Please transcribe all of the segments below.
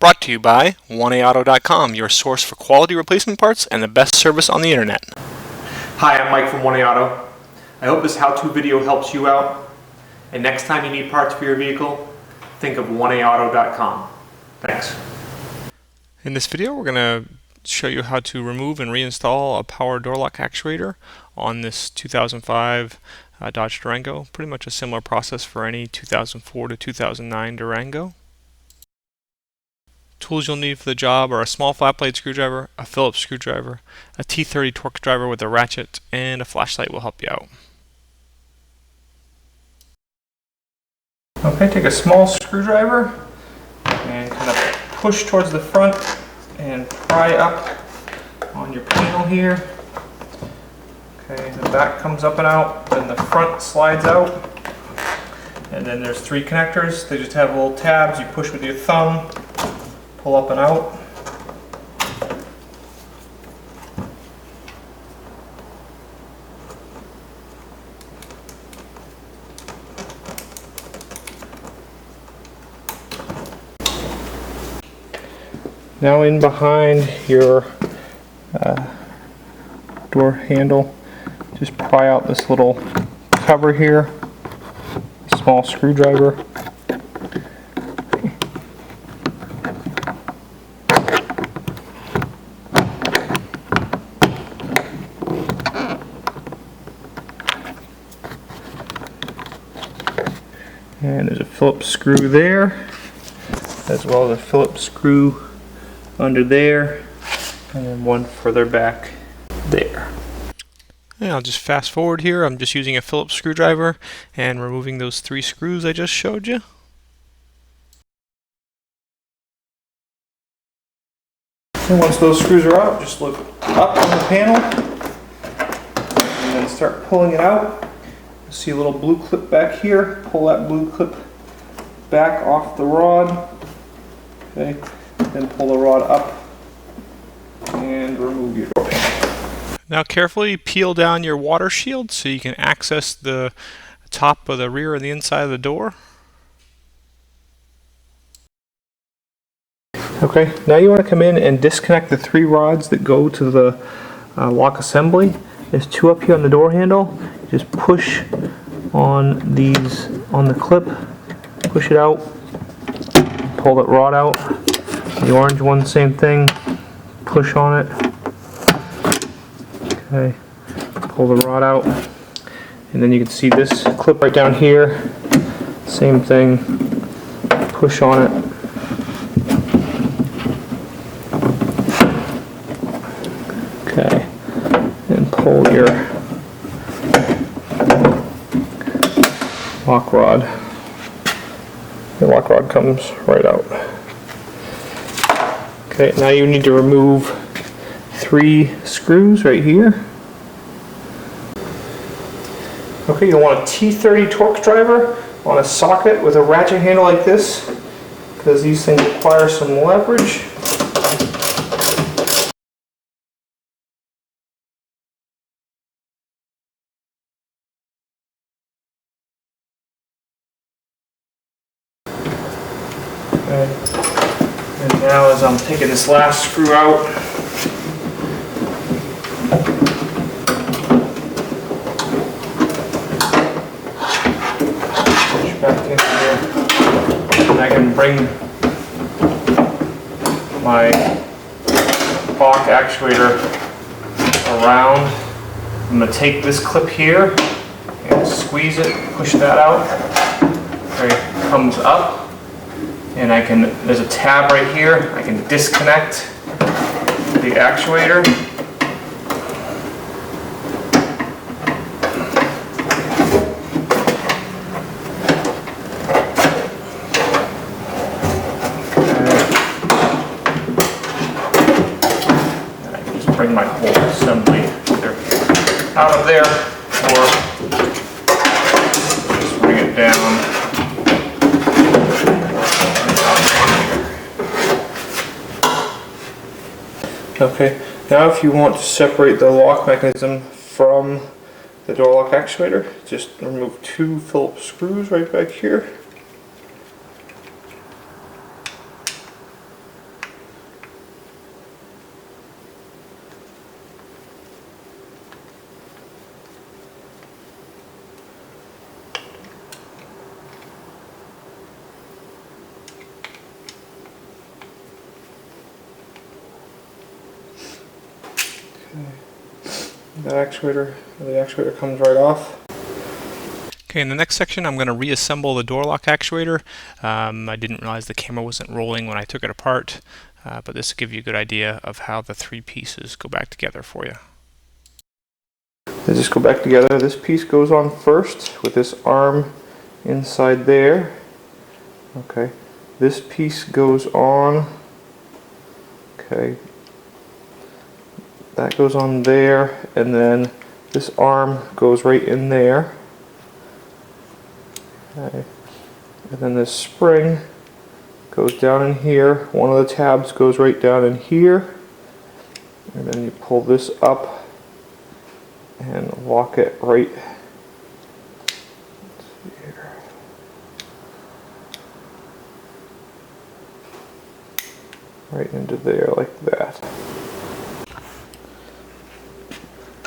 Brought to you by 1AAuto.com, your source for quality replacement parts and the best service on the internet. Hi, I'm Mike from 1AAuto. I hope this how-to video helps you out. And next time you need parts for your vehicle, think of 1AAuto.com. Thanks. In this video, we're going to show you how to remove and reinstall a power door lock actuator on this 2005 Dodge Durango. Pretty much a similar process for any 2004 to 2009 Durango. Tools you'll need for the job are a small flat blade screwdriver, a Phillips screwdriver, a T30 torque driver with a ratchet, and a flashlight will help you out. Okay, take a small screwdriver and kind of push towards the front and pry up on your panel here. Okay, the back comes up and out, then the front slides out. And then there's three connectors. They just have little tabs. You push with your thumb, pull up and out. Now in behind your door handle, just pry out this little cover here, small screwdriver. And there's a Phillips screw there, as well as a Phillips screw under there, and then one further back there. And I'll just fast forward here. I'm just using a Phillips screwdriver and removing those three screws I just showed you. And once those screws are out, just look up on the panel and then start pulling it out. You'll see a little blue clip back here. Pull that blue clip back off the rod. Okay. Then pull the rod up and remove your door panel. Now carefully peel down your water shield so you can access the top of the rear and the inside of the door. Okay, now you want to come in and disconnect the three rods that go to the lock assembly. There's two up here on the door handle. Just push on these on the clip, push it out, pull that rod out. The orange one, same thing, push on it. Okay, pull the rod out, and then you can see this clip right down here, same thing, push on it. Okay, and pull your lock rod. Your lock rod comes right out. Okay, now you need to remove three screws right here. Okay, you'll want a T30 torque driver on a socket with a ratchet handle like this, because these things require some leverage. Okay. And now as I'm taking this last screw out, push back in here, and I can bring my lock actuator around. I'm going to take this clip here and squeeze it, push that out. There it comes up. And I can, there's a tab right here, I can disconnect the actuator. And I can just bring my whole assembly either out of there or just bring it down. Okay, now if you want to separate the lock mechanism from the door lock actuator, just remove two Phillips screws right back here. the actuator comes right off. Okay, in the next section I'm going to reassemble the door lock actuator. I didn't realize the camera wasn't rolling when I took it apart, but this will give you a good idea of how the three pieces go back together for you. They just go back together. This piece goes on first with this arm inside there. Okay, this piece goes on. Okay, that goes on there, and then this arm goes right in there. Okay, and then this spring goes down in here. One of the tabs goes right down in here, and then you pull this up and lock it right here. Right into there like that.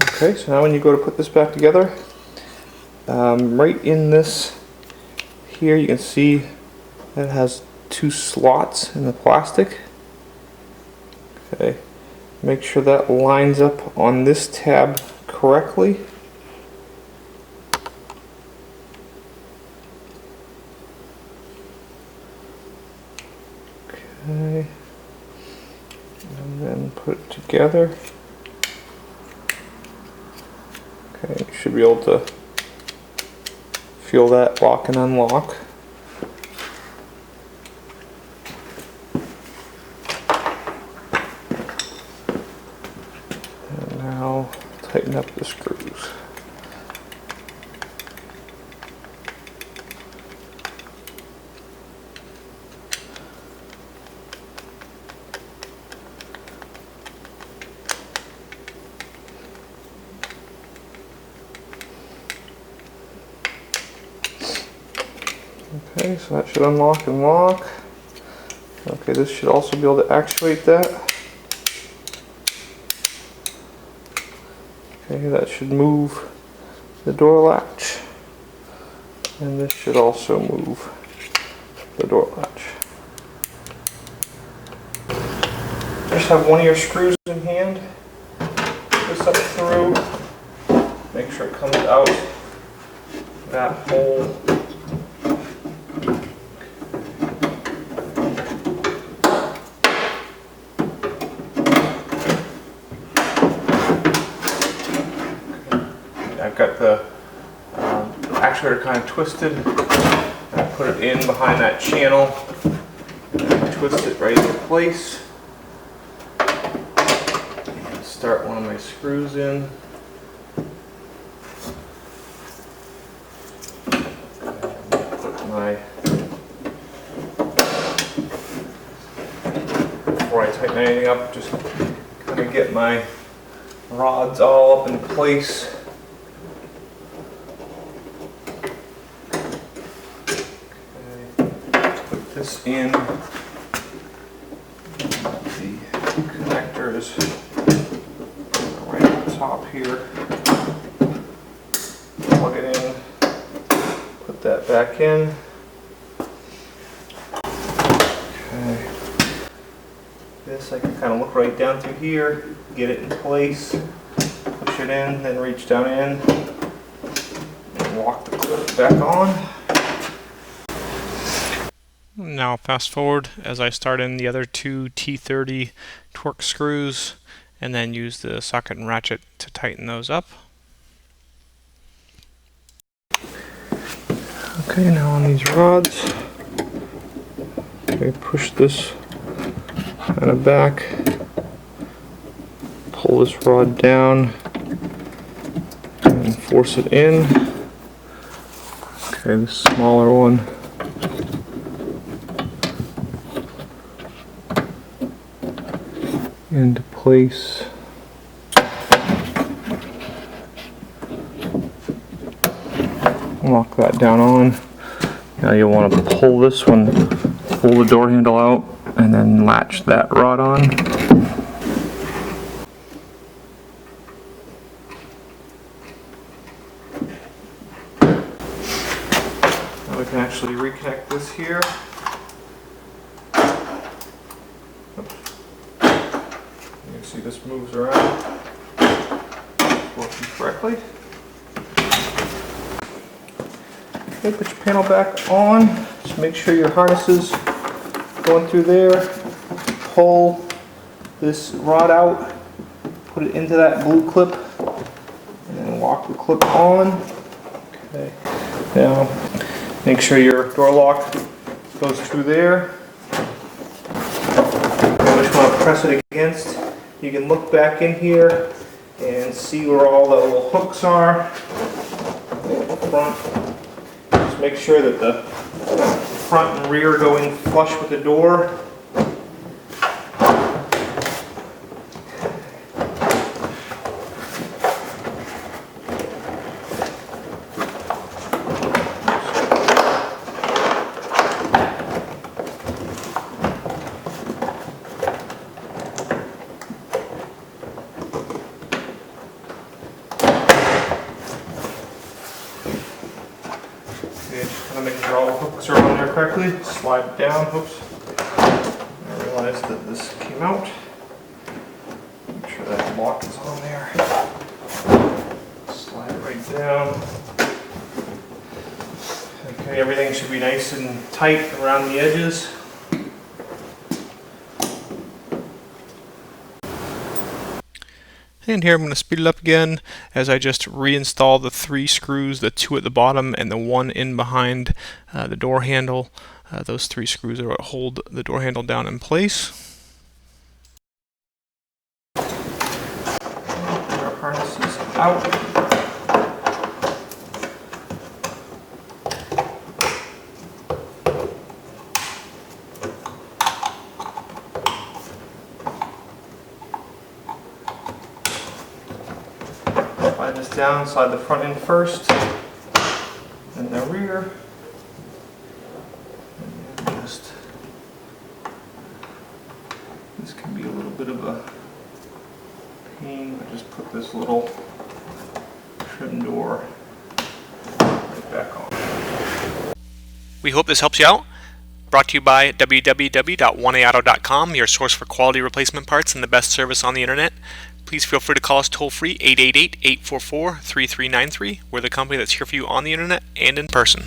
Okay, so now when you go to put this back together, right in this here you can see that it has two slots in the plastic. Okay, make sure that lines up on this tab correctly. Okay, and then put it together. Okay, you should be able to feel that lock and unlock. And now tighten up the screws. Okay, so that should unlock and lock. Okay, this should also be able to actuate that. Okay, that should move the door latch. And this should also move the door latch. Just have one of your screws in hand. This up through. Make sure it comes out that hole. I've got the actuator kind of twisted. I put it in behind that channel and twist it right into place. And start one of my screws in. Put my, before I tighten anything up, just kind of get my rods all up in place. This in, the connectors right at the top here, plug it in, put that back in. Okay. This I can kind of look right down through here, get it in place, push it in, then reach down in and lock the clip back on. Now fast forward as I start in the other two T30 Torx screws and then use the socket and ratchet to tighten those up. Okay, now on these rods, we push this kind of back, pull this rod down and force it in. Okay, the smaller one. Into place. Lock that down on. Now you'll want to pull this one, pull the door handle out, and then latch that rod on. Now we can actually reconnect this here. You can see this moves around. working correctly. Okay, put your panel back on. Just make sure your harness is going through there. Pull this rod out, put it into that blue clip, and then lock the clip on. Okay. Now, make sure your door lock goes through there. You just want to press it against. You can look back in here and see where all the little hooks are up front. Just make sure that the front and rear go in flush with the door. Just kind of making sure all the hooks are on there correctly. Slide it down. Oops. I realized that this came out. Make sure that lock is on there. Slide it right down. Okay, everything should be nice and tight around the edges. And here I'm going to speed it up again as I just reinstall the 3 screws, the 2 at the bottom and the 1 in behind the door handle. Those 3 screws are what hold the door handle down in place. Our harness is out. Slide this down, slide the front in first, then the rear, and then just, this can be a little bit of a pain, but just put this little trim door right back on. We hope this helps you out. Brought to you by www.oneauto.com, your source for quality replacement parts and the best service on the internet. Please feel free to call us toll-free 888-844-3393. We're the company that's here for you on the internet and in person.